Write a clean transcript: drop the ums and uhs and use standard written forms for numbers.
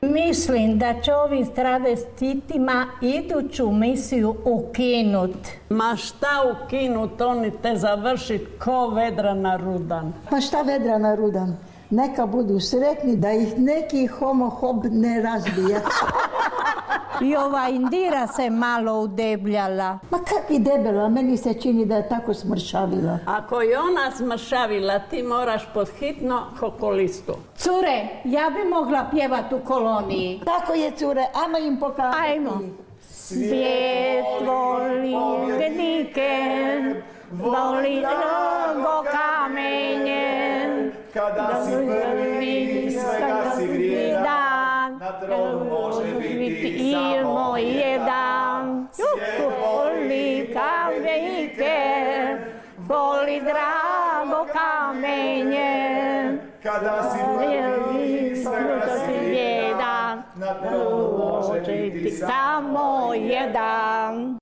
Mislim da će ovim travestitima iduću misiju ukinut. Ma šta ukinut, oni te završit ko Vedrana Rudan. Pa šta Vedrana Rudan? Neka budu sretni da ih neki homohob ne razbija. I ova Indira se malo udebljala. Ma kakvi debela, meni se čini da je tako smršavila. Ako je ona smršavila, ti moraš pod hitno hokolistu. Cure, ja bi mogla pjevat u koloniji. Tako je, cure, ajmo im pokazati. Ajmo. Svijet voli vjednike, voli rogo kamenje, kada si prvi, svega si vrijedan, na tronu može biti samo jedan. Svijet voli kamenike, voli drago kamenje, kada si prvi, svega si vrijedan, na tronu može biti samo jedan.